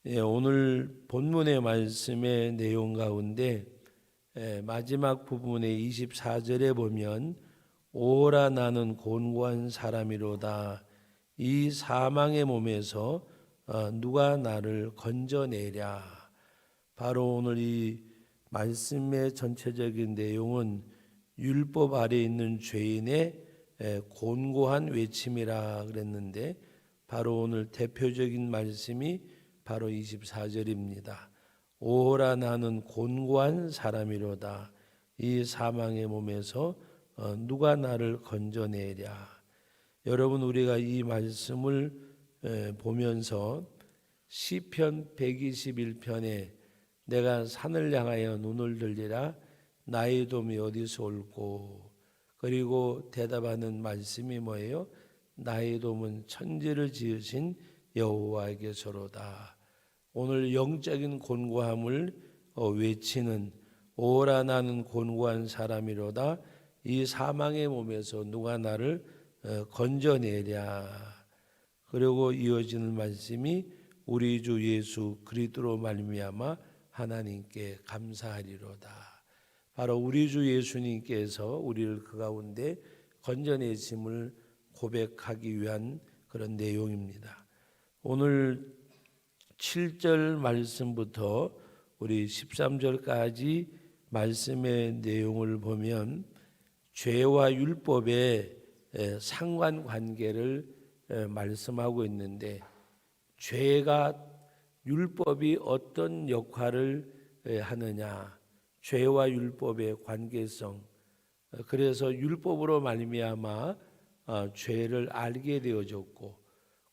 오늘 본문의 말씀의 내용 가운데 마지막 부분의 24절에 보면 오라 나는 곤고한 사람이로다. 이 사망의 몸에서 누가 나를 건져내랴. 바로 오늘 이 말씀의 전체적인 내용은 율법 아래 있는 죄인의 곤고한 외침이라 그랬는데, 바로 오늘 대표적인 말씀이 바로 24절입니다. 오라 나는 곤고한 사람이로다. 이 사망의 몸에서 누가 나를 건져내랴. 여러분, 우리가 이 말씀을 보면서 시편 121편에 내가 산을 향하여 눈을 들리라 나의 도움이 어디서 올꼬, 그리고 대답하는 말씀이 뭐예요? 나의 도움은 천지를 지으신 여호와에게서로다. 오늘 영적인 곤고함을 외치는 오라 나는 곤고한 사람이로다. 이 사망의 몸에서 누가 나를 건져내랴. 그리고 이어지는 말씀이 우리 주 예수 그리스도로 말미암아 하나님께 감사하리로다. 바로 우리 주 예수님께서 우리를 그 가운데 건져내심을 고백하기 위한 그런 내용입니다. 오늘 7절 말씀부터 우리 13절까지 말씀의 내용을 보면 죄와 율법의 상관관계를 말씀하고 있는데, 죄가 율법이 어떤 역할을 하느냐, 죄와 율법의 관계성, 그래서 율법으로 말미암아 죄를 알게 되어졌고,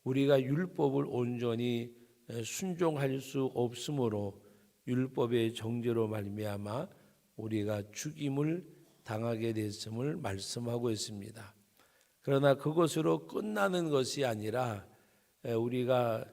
우리가 율법을 온전히 순종할 수 없으므로 율법의 정죄로 말미암아 우리가 죽임을 당하게 됐음을 말씀하고 있습니다. 그러나 그것으로 끝나는 것이 아니라 우리가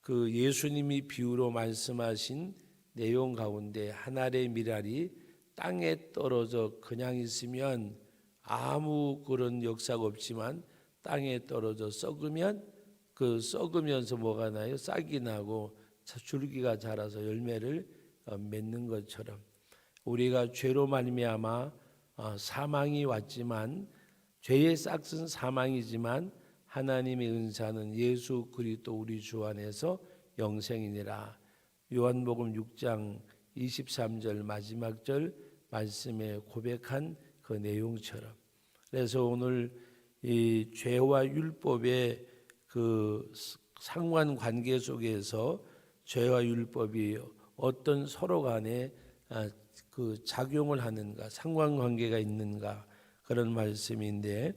그 예수님이 비유로 말씀하신 내용 가운데 한 알의 밀알이 땅에 떨어져 그냥 있으면 아무 그런 역사가 없지만 땅에 떨어져 썩으면 그 썩으면서 뭐가 나요? 싹이 나고 줄기가 자라서 열매를 맺는 것처럼 우리가 죄로 말미암아 사망이 왔지만, 죄의 싹은 사망이지만 하나님의 은사는 예수 그리스도 우리 주 안에서 영생이니라. 요한복음 6장 23절 마지막 절 말씀에 고백한 그 내용처럼, 그래서 오늘 이 죄와 율법의 그 상관관계 속에서 죄와 율법이 어떤 서로 간에 그 작용을 하는가, 상관관계가 있는가, 그런 말씀인데,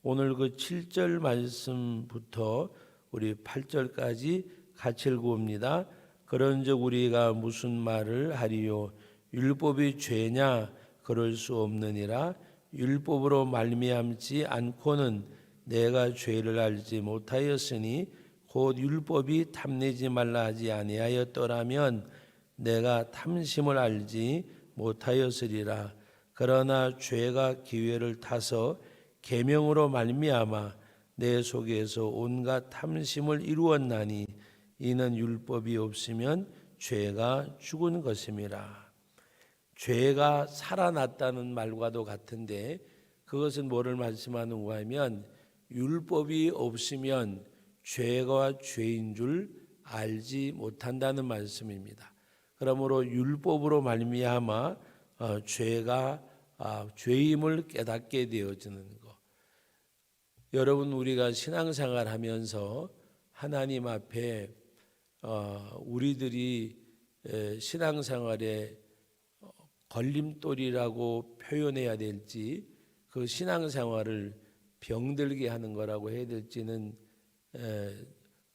오늘 그 7절 말씀부터 우리 8절까지 같이 읽어봅니다. 그런즉 우리가 무슨 말을 하리요? 율법이 죄냐? 그럴 수 없느니라. 율법으로 말미암지 않고는 내가 죄를 알지 못하였으니, 곧 율법이 탐내지 말라 하지 아니하였더라면 내가 탐심을 알지 못하였으리라. 그러나 죄가 기회를 타서 계명으로 말미암아 내 속에서 온갖 탐심을 이루었나니, 이는 율법이 없으면 죄가 죽은 것임이라. 죄가 살아났다는 말과도 같은데, 그것은 뭐를 말씀하는가 하면 율법이 없으면 죄가 죄인 줄 알지 못한다는 말씀입니다. 그러므로 율법으로 말미암아 죄가 죄임을 깨닫게 되어지는 것. 여러분, 우리가 신앙생활하면서 하나님 앞에 우리들이 신앙생활에 걸림돌이라고 표현해야 될지, 그 신앙생활을 병들게 하는 거라고 해야 될지는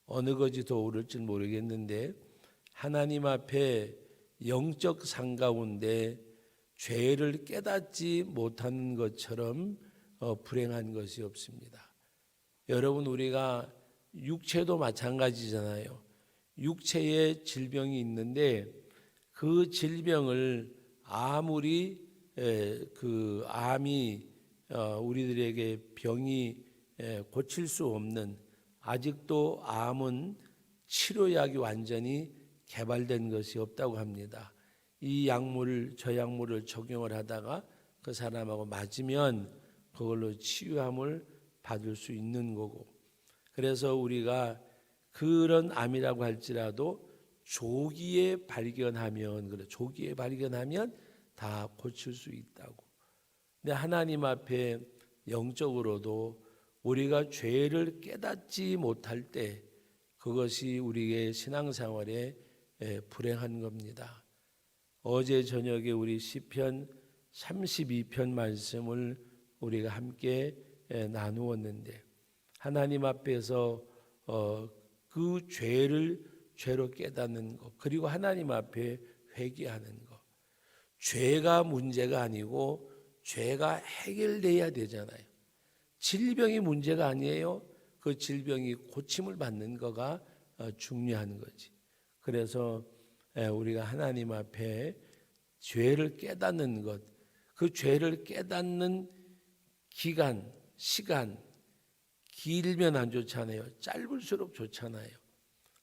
어느 것이 더 옳을지 모르겠는데, 하나님 앞에 영적 상 가운데 죄를 깨닫지 못하는 것처럼 불행한 것이 없습니다. 여러분, 우리가 육체도 마찬가지잖아요. 육체에 질병이 있는데 그 질병을 아무리 그 암이 우리들에게 병이 고칠 수 없는, 아직도 암은 치료약이 완전히 개발된 것이 없다고 합니다. 이 약물을 저 약물을 적용을 하다가 그 사람하고 맞으면 그걸로 치유함을 받을 수 있는 거고, 그래서 우리가 그런 암이라고 할지라도 조기에 발견하면 다 고칠 수 있다고. 근데 하나님 앞에 영적으로도 우리가 죄를 깨닫지 못할 때 그것이 우리의 신앙생활에 불행한 겁니다. 어제 저녁에 우리 시편 32편 말씀을 우리가 함께 나누었는데, 하나님 앞에서 그 죄로 깨닫는 것, 그리고 하나님 앞에 회개하는 것. 죄가 문제가 아니고 죄가 해결돼야 되잖아요. 질병이 문제가 아니에요. 그 질병이 고침을 받는 거가 중요한 거지. 그래서 우리가 하나님 앞에 죄를 깨닫는 것, 그 죄를 깨닫는 기간, 시간 길면 안 좋잖아요. 짧을수록 좋잖아요.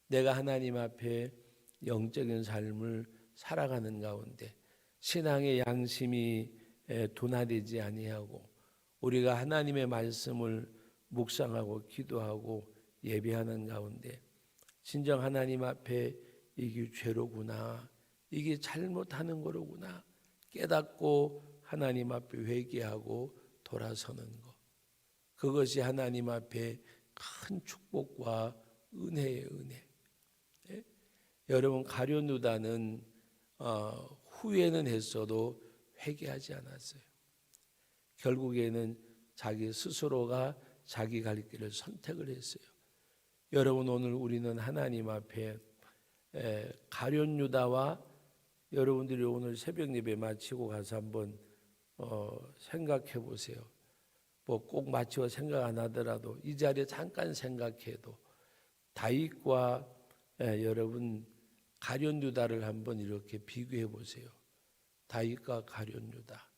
내가 하나님 앞에 영적인 삶을 살아가는 가운데 신앙의 양심이 둔화되지 아니하고 우리가 하나님의 말씀을 묵상하고 기도하고 예배하는 가운데 진정 하나님 앞에 이게 죄로구나, 이게 잘못하는 거로구나 깨닫고 하나님 앞에 회개하고 돌아서는 것, 그것이 하나님 앞에 큰 축복과 은혜의 은혜. 예? 여러분, 가룟 유다는 후회는 했어도 회개하지 않았어요. 결국에는 자기 스스로가 자기 갈 길을 선택을 했어요. 여러분, 오늘 우리는 하나님 앞에 가룟 유다와 여러분들이 오늘 새벽 예배 마치고 가서 한번 생각해 보세요. 뭐 꼭 마치고 생각 안 하더라도 이 자리에 잠깐 생각해도 다윗과 여러분 가룟 유다를 한번 이렇게 비교해 보세요. 다윗과 가룟 유다.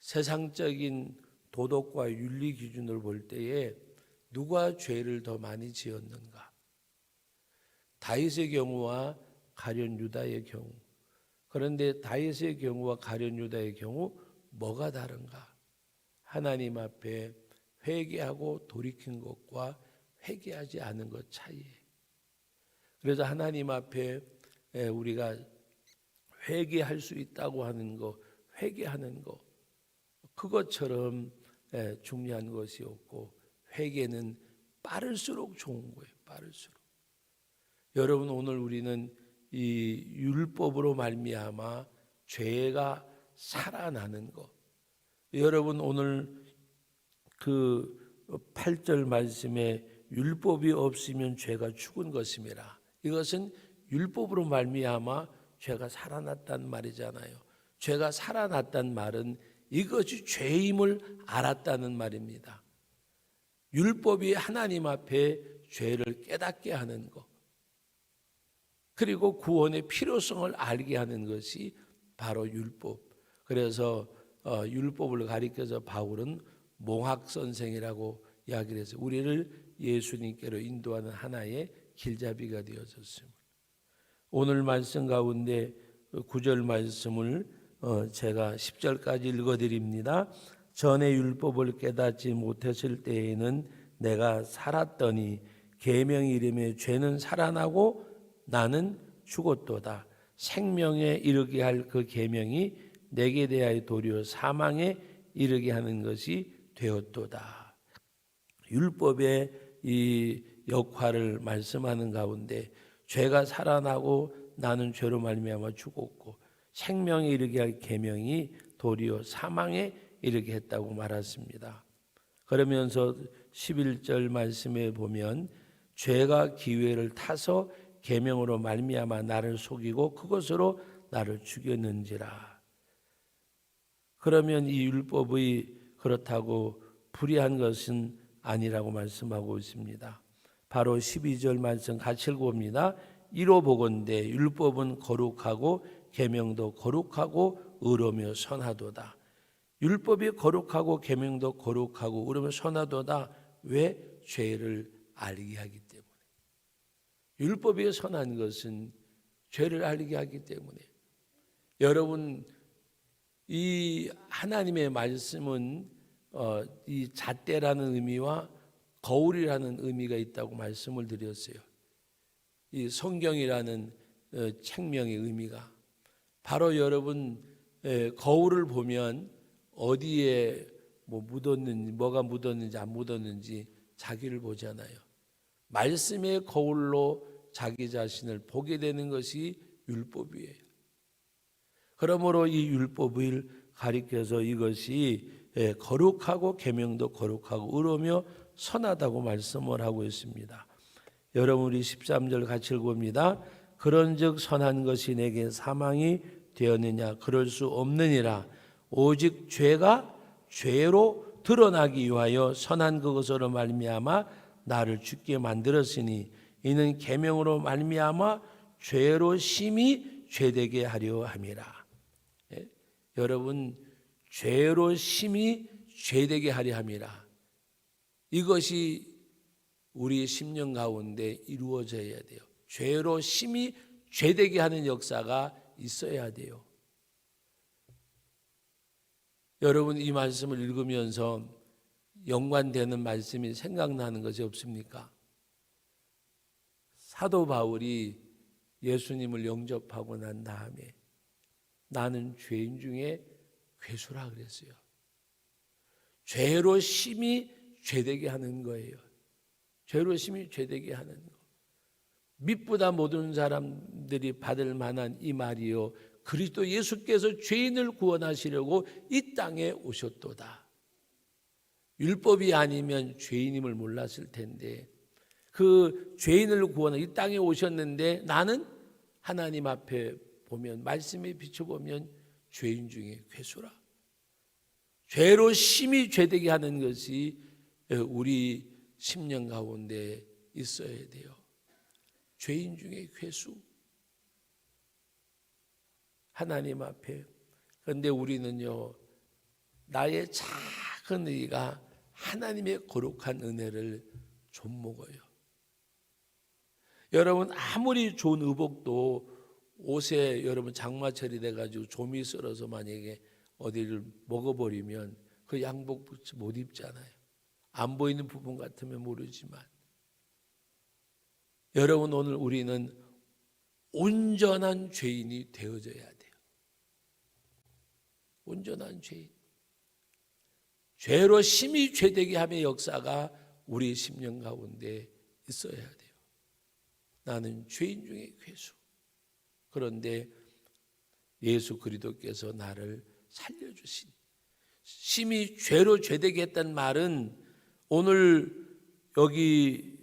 세상적인 도덕과 윤리 기준을 볼 때에 누가 죄를 더 많이 지었는가? 다윗의 경우와 가룟 유다의 경우. 그런데 다윗의 경우와 가룟 유다의 경우 뭐가 다른가? 하나님 앞에 회개하고 돌이킨 것과 회개하지 않은 것 차이예요. 그래서 하나님 앞에 우리가 회개할 수 있다고 하는 거, 회개하는 거, 그것처럼 중요한 것이 없고, 회개는 빠를수록 좋은 거예요. 빠를수록. 여러분, 오늘 우리는 이 율법으로 말미암아 죄가 살아나는 것. 여러분, 오늘 그 8절 말씀에 율법이 없으면 죄가 죽은 것임이라. 이것은 율법으로 말미암아 죄가 살아났단 말이잖아요. 죄가 살아났단 말은 이것이 죄임을 알았다는 말입니다. 율법이 하나님 앞에 죄를 깨닫게 하는 것, 그리고 구원의 필요성을 알게 하는 것이 바로 율법. 그래서 율법을 가리켜서 바울은 몽학선생이라고 이야기를 해서 우리를 예수님께로 인도하는 하나의 길잡이가 되어졌습니다. 오늘 말씀 가운데 9절 말씀을 제가 10절까지 읽어드립니다. 전에 율법을 깨닫지 못했을 때에는 내가 살았더니 계명 이름에 죄는 살아나고 나는 죽었도다. 생명에 이르게 할 그 계명이 내게 대하여 도리어 사망에 이르게 하는 것이 되었도다. 율법의 이 역할을 말씀하는 가운데 죄가 살아나고 나는 죄로 말미암아 죽었고 생명에 이르게 할 계명이 도리어 사망에 이르게 했다고 말했습니다. 그러면서 11절 말씀에 보면 죄가 기회를 타서 계명으로 말미암아 나를 속이고 그것으로 나를 죽였는지라. 그러면 이 율법이 그렇다고 불의한 것은 아니라고 말씀하고 있습니다. 바로 12절 말씀 같이 읽어봅니다. 이로 보건대 율법은 거룩하고 계명도 거룩하고 의로며 선하도다. 율법이 거룩하고 계명도 거룩하고 의로며 선하도다. 왜? 죄를 알게 하기 때문에. 율법이 선한 것은 죄를 알게 하기 때문에. 여러분, 이 하나님의 말씀은 이 잣대라는 의미와 거울이라는 의미가 있다고 말씀을 드렸어요. 이 성경이라는 책명의 의미가 바로 여러분 거울을 보면 어디에 묻었는지, 뭐가 묻었는지 안 묻었는지 자기를 보잖아요. 말씀의 거울로 자기 자신을 보게 되는 것이 율법이에요. 그러므로 이 율법을 가리켜서 이것이 거룩하고 계명도 거룩하고 의로며 선하다고 말씀을 하고 있습니다. 여러분, 우리 13절 같이 읽어봅니다. 그런즉 선한 것이 내게 사망이 되었느냐? 그럴 수 없느니라. 오직 죄가 죄로 드러나기 위하여 선한 그것으로 말미암아 나를 죽게 만들었으니 이는 계명으로 말미암아 죄로 심히 죄되게 하려 함이라. 여러분, 죄로 심히 죄되게 하려 함이라. 이것이 우리 심령 가운데 이루어져야 돼요. 죄로 심히 죄되게 하는 역사가 있어야 돼요. 여러분, 이 말씀을 읽으면서 연관되는 말씀이 생각나는 것이 없습니까? 사도 바울이 예수님을 영접하고 난 다음에 나는 죄인 중에 괴수라 그랬어요. 죄로 심히 죄되게 하는 거예요. 죄로 심히 죄되게 하는 거. 밑보다 모든 사람들이 받을 만한 이 말이요, 그리스도 예수께서 죄인을 구원하시려고 이 땅에 오셨도다. 율법이 아니면 죄인임을 몰랐을 텐데 그 죄인을 구원하기 이 땅에 오셨는데 나는 하나님 앞에 보면, 말씀에 비춰보면 죄인 중에 괴수라. 죄로 심히 죄되게 하는 것이 우리 심령 가운데 있어야 돼요. 죄인 중에 괴수. 하나님 앞에. 그런데 우리는요, 나의 작은 의가 하나님의 거룩한 은혜를 좀 먹어요. 여러분, 아무리 좋은 의복도 옷에 여러분 장마철이 돼가지고 좀이 썰어서 만약에 어디를 먹어버리면 그 양복 못 입잖아요. 안 보이는 부분 같으면 모르지만, 여러분, 오늘 우리는 온전한 죄인이 되어져야 돼요. 온전한 죄인. 죄로 심히 죄되게 함의 역사가 우리 심령 가운데 있어야 돼요. 나는 죄인 중에 괴수. 그런데 예수 그리스도께서 나를 살려주신, 심히 죄로 죄되게 했단 말은 오늘 여기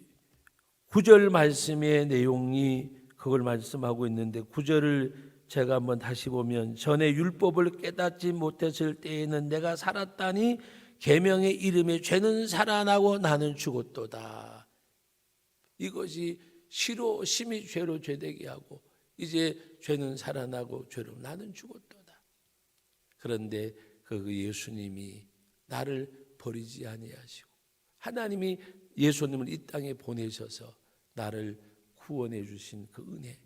9절 말씀의 내용이 그걸 말씀하고 있는데, 9절을 제가 한번 다시 보면, 전에 율법을 깨닫지 못했을 때에는 내가 살았다니 계명의 이름에 죄는 살아나고 나는 죽었도다. 이것이 심히 죄로 죄되게 하고 이제 죄는 살아나고 죄로 나는 죽었도다. 그런데 그 예수님이 나를 버리지 아니하시고 하나님이 예수님을 이 땅에 보내셔서 나를 구원해 주신 그 은혜.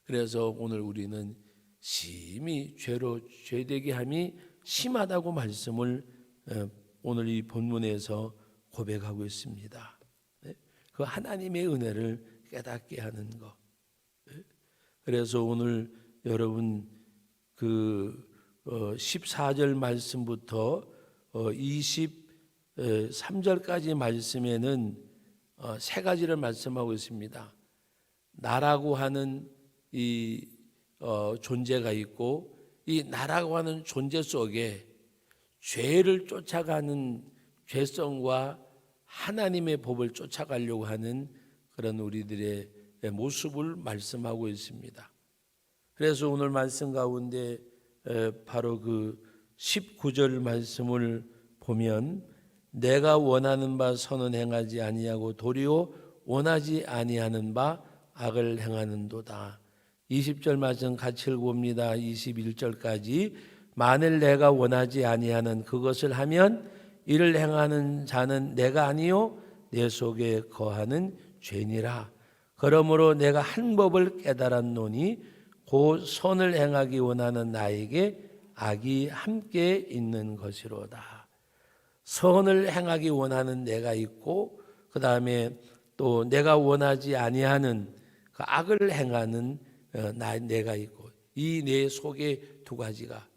그래서 오늘 우리는 심히 죄로 죄되게 함이 심하다고 말씀을 오늘 이 본문에서 고백하고 있습니다. 그 하나님의 은혜를 깨닫게 하는 것. 그래서 오늘 여러분 그 14절 말씀부터 23절까지 말씀에는 세 가지를 말씀하고 있습니다. 나라고 하는 이 존재가 있고, 이 나라고 하는 존재 속에 죄를 쫓아가는 죄성과 하나님의 법을 쫓아가려고 하는 그런 우리들의 모습을 말씀하고 있습니다. 그래서 오늘 말씀 가운데 바로 그 19절 말씀을 보면, 내가 원하는 바 선은 행하지 아니하고 도리어 원하지 아니하는 바 악을 행하는도다. 20절 말씀 같이 읽어봅니다. 21절까지. 만일 내가 원하지 아니하는 그것을 하면 이를 행하는 자는 내가 아니요 내 속에 거하는 죄니라. 그러므로 내가 한 법을 깨달았노니 곧 선을 행하기 원하는 나에게 악이 함께 있는 것이로다. 선을 행하기 원하는 내가 있고, 그 다음에 또 내가 원하지 아니하는 그 악을 행하는 내가 있고, 이 내 속에 두 가지가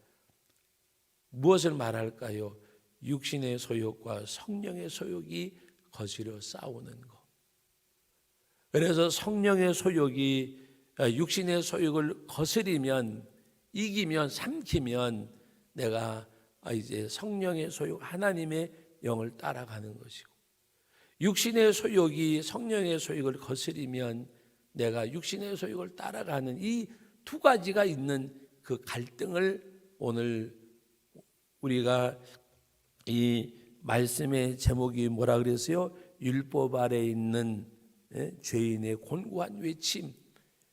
무엇을 말할까요? 육신의 소욕과 성령의 소욕이 거스려 싸우는 것. 그래서 성령의 소욕이 육신의 소욕을 거스리면, 이기면, 삼키면 내가 이제 성령의 소욕, 하나님의 영을 따라가는 것이고, 육신의 소욕이 성령의 소욕을 거스리면 내가 육신의 소욕을 따라가는 이 두 가지가 있는 그 갈등을 오늘 우리가 이 말씀의 제목이 뭐라 그랬어요? 율법 아래 있는 죄인의 곤고한 외침.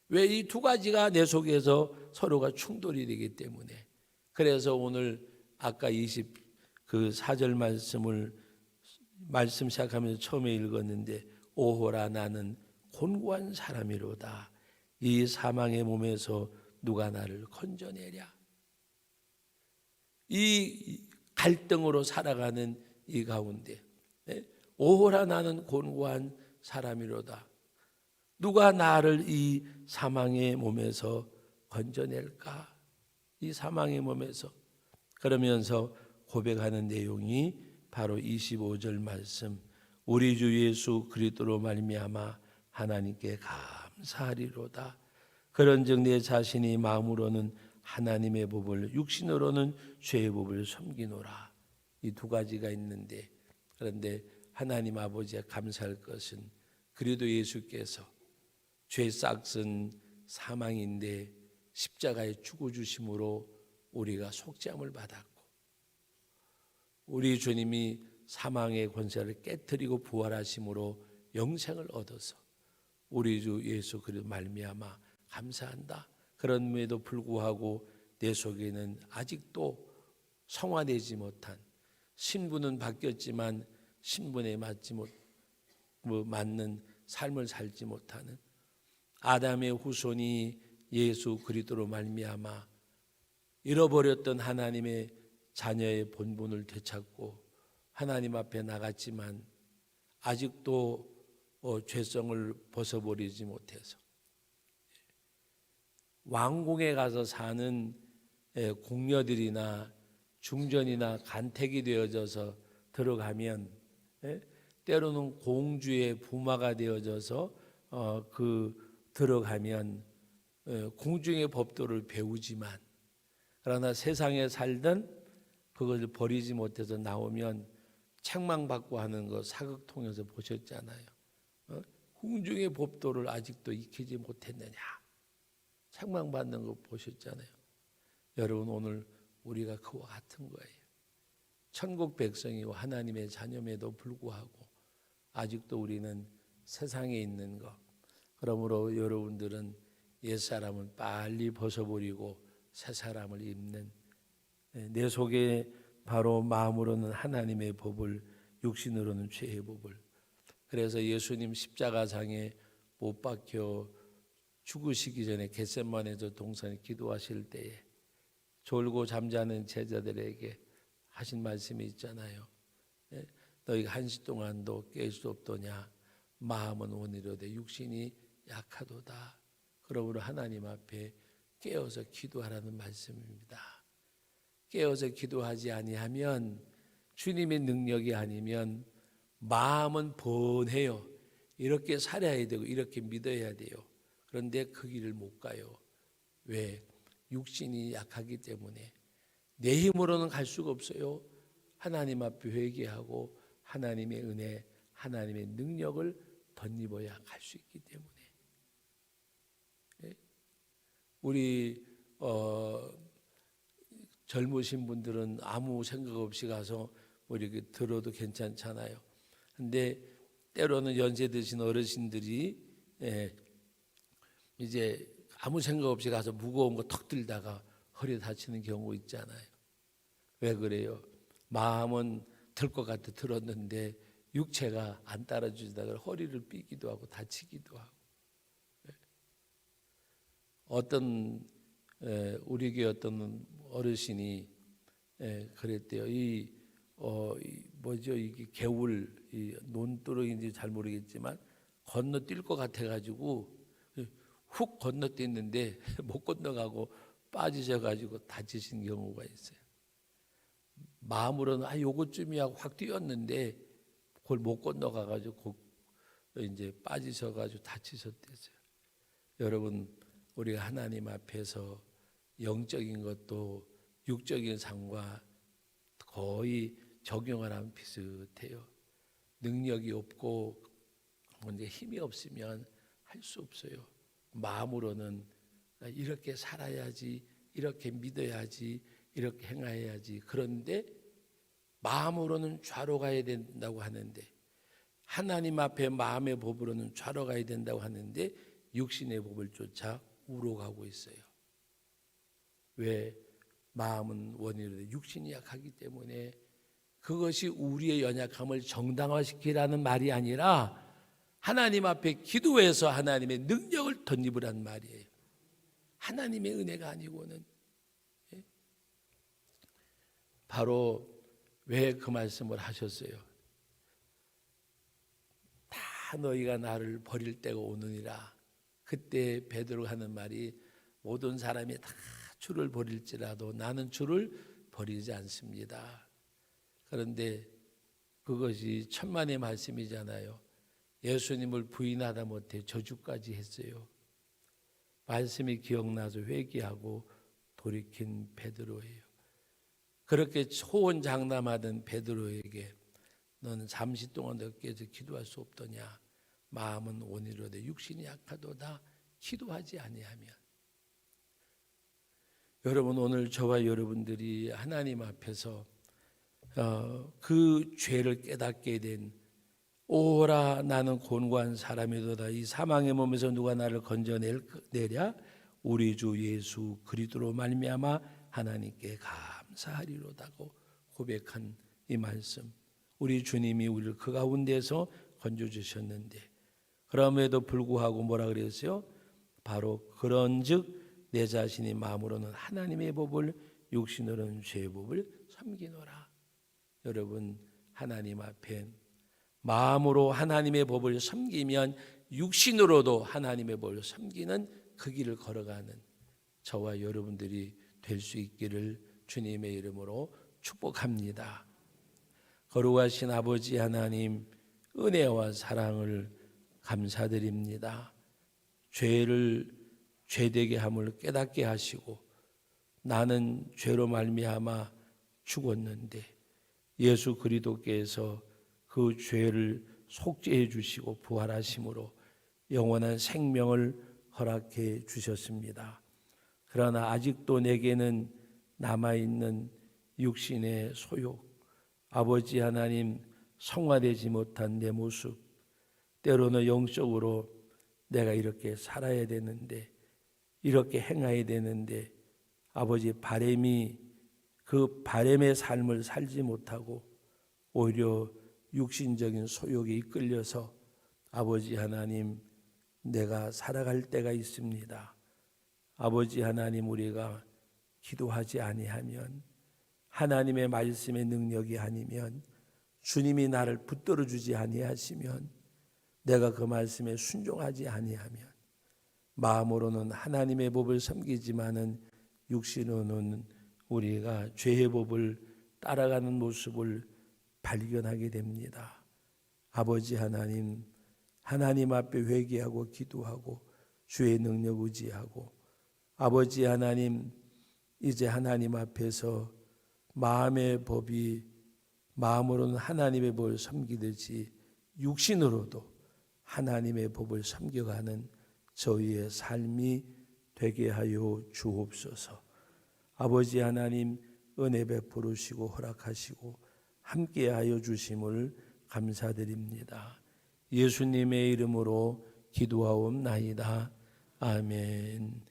왜 이 두 가지가 내 속에서 서로가 충돌이 되기 때문에. 그래서 오늘 아까 24절 말씀 시작하면서 처음에 읽었는데, 오호라 나는 곤고한 사람이로다. 이 사망의 몸에서 누가 나를 건져내랴. 이 갈등으로 살아가는 이 가운데 오호라 나는 곤고한 사람이로다. 누가 나를 이 사망의 몸에서 건져낼까? 이 사망의 몸에서. 그러면서 고백하는 내용이 바로 25절 말씀, 우리 주 예수 그리스도로 말미암아 하나님께 감사하리로다. 그런즉 내 자신이 마음으로는 하나님의 법을, 육신으로는 죄의 법을 섬기노라. 이 두 가지가 있는데, 그런데 하나님 아버지에 감사할 것은 그리스도 예수께서 죄 싹은 사망인데 십자가에 죽어주심으로 우리가 속죄함을 받았고, 우리 주님이 사망의 권세를 깨뜨리고 부활하심으로 영생을 얻어서 우리 주 예수 그리스도 말미암아 감사한다. 그럼에도 불구하고 내 속에는 아직도 성화되지 못한, 신분은 바뀌었지만 신분에 맞는 삶을 살지 못하는 아담의 후손이 예수 그리스도로 말미암아 잃어버렸던 하나님의 자녀의 본분을 되찾고 하나님 앞에 나갔지만 아직도 죄성을 벗어버리지 못해서 왕궁에 가서 사는 궁녀들이나 중전이나 간택이 되어져서 들어가면, 때로는 공주의 부마가 되어져서 들어가면 궁중의 법도를 배우지만, 그러나 세상에 살던 그것을 버리지 못해서 나오면 책망받고 하는 거 사극통에서 보셨잖아요. 궁중의 법도를 아직도 익히지 못했느냐, 책망받는 거 보셨잖아요. 여러분, 오늘 우리가 그와 같은 거예요. 천국 백성이고 하나님의 자녀임에도 불구하고 아직도 우리는 세상에 있는 것. 그러므로 여러분들은 옛사람을 빨리 벗어버리고 새 사람을 입는, 내 속에 바로 마음으로는 하나님의 법을, 육신으로는 죄의 법을. 그래서 예수님 십자가상에 못 박혀 죽으시기 전에 겟세마네에서 동산에 기도하실 때에 졸고 잠자는 제자들에게 하신 말씀이 있잖아요. 너희가 한시 동안도 깰 수 없더냐. 마음은 원이로되 육신이 약하도다. 그러므로 하나님 앞에 깨어서 기도하라는 말씀입니다. 깨어서 기도하지 아니하면, 주님의 능력이 아니면 마음은 번해요. 이렇게 살아야 되고 이렇게 믿어야 돼요. 그런데 그 길을 못 가요. 왜? 육신이 약하기 때문에. 내 힘으로는 갈 수가 없어요. 하나님 앞에 회개하고 하나님의 은혜, 하나님의 능력을 덧입어야 갈 수 있기 때문에. 우리 젊으신 분들은 아무 생각 없이 가서 뭐 이렇게 들어도 괜찮잖아요. 근데 때로는 연세 드신 어르신들이 이제 아무 생각 없이 가서 무거운 거 턱 들다가 허리 다치는 경우 있잖아요. 왜 그래요? 마음은 들 것 같아 들었는데 육체가 안 따라주다가 허리를 삐기도 하고 다치기도 하고. 어떤 우리 교회 어떤 어르신이 그랬대요. 뭐죠? 이게 개울 논두렁인지 잘 모르겠지만 건너뛸 것 같아가지고 훅 건너뛰는데 못 건너가고 빠지셔가지고 다치신 경우가 있어요. 마음으로는 요것쯤이야 하고 확 뛰었는데 그걸 못 건너가가지고 이제 빠지셔가지고 다치셨대요. 여러분, 우리가 하나님 앞에서 영적인 것도 육적인 삶과 거의 적용하라면 비슷해요. 능력이 없고 이제 힘이 없으면 할 수 없어요. 마음으로는 이렇게 살아야지, 이렇게 믿어야지, 이렇게 행해야지. 그런데 마음으로는 좌로 가야 된다고 하는데, 하나님 앞에 마음의 법으로는 좌로 가야 된다고 하는데 육신의 법을 쫓아 우로 가고 있어요. 왜? 마음은 원인으로 육신이 약하기 때문에. 그것이 우리의 연약함을 정당화시키라는 말이 아니라 하나님 앞에 기도해서 하나님의 능력을 덧입으란 말이에요. 하나님의 은혜가 아니고는. 바로 왜 그 말씀을 하셨어요? 다 너희가 나를 버릴 때가 오느니라. 그때 베드로가 하는 말이 모든 사람이 다 주를 버릴지라도 나는 주를 버리지 않습니다. 그런데 그것이 천만의 말씀이잖아요. 예수님을 부인하다 못해 저주까지 했어요. 말씀이 기억나서 회개하고 돌이킨 베드로예요. 그렇게 호언장담하던 베드로에게 너는 잠시 동안 너께서 기도할 수 없더냐. 마음은 온이로되 육신이 약하도다. 기도하지 아니하면. 여러분, 오늘 저와 여러분들이 하나님 앞에서 그 죄를 깨닫게 된 오라 나는 곤고한 사람이도다. 이 사망의 몸에서 누가 나를 건져내랴. 우리 주 예수 그리스도로 말미암아 하나님께 감사하리로다고 고백한 이 말씀. 우리 주님이 우리를 그 가운데서 건져주셨는데 그럼에도 불구하고 뭐라 그랬어요? 바로 그런즉 내 자신이 마음으로는 하나님의 법을 육신으로는 죄의 법을 섬기노라. 여러분, 하나님 앞에 마음으로 하나님의 법을 섬기면 육신으로도 하나님의 법을 섬기는 그 길을 걸어가는 저와 여러분들이 될 수 있기를 주님의 이름으로 축복합니다. 거룩하신 아버지 하나님, 은혜와 사랑을 감사드립니다. 죄를 죄되게 함을 깨닫게 하시고 나는 죄로 말미암아 죽었는데 예수 그리스도께서 그 죄를 속죄해 주시고 부활하심으로 영원한 생명을 허락해 주셨습니다. 그러나 아직도 내게는 남아있는 육신의 소욕, 아버지 하나님 성화되지 못한 내 모습, 때로는 영적으로 내가 이렇게 살아야 되는데 이렇게 행해야 되는데 아버지 바람이 그 바람의 삶을 살지 못하고 오히려 육신적인 소욕에 이끌려서 아버지 하나님 내가 살아갈 때가 있습니다. 아버지 하나님, 우리가 기도하지 아니하면 하나님의 말씀의 능력이 아니면 주님이 나를 붙들어 주지 아니하시면 내가 그 말씀에 순종하지 아니하면 마음으로는 하나님의 법을 섬기지만은 육신으로는 우리가 죄의 법을 따라가는 모습을 발견하게 됩니다. 아버지 하나님, 하나님 앞에 회개하고 기도하고 주의 능력 의지하고 아버지 하나님, 이제 하나님 앞에서 마음의 법이 마음으로는 하나님의 법을 섬기듯이 육신으로도 하나님의 법을 섬겨가는 저희의 삶이 되게 하여 주옵소서. 아버지 하나님, 은혜 베푸시고 허락하시고 함께하여 주심을 감사드립니다. 예수님의 이름으로 기도하옵나이다. 아멘.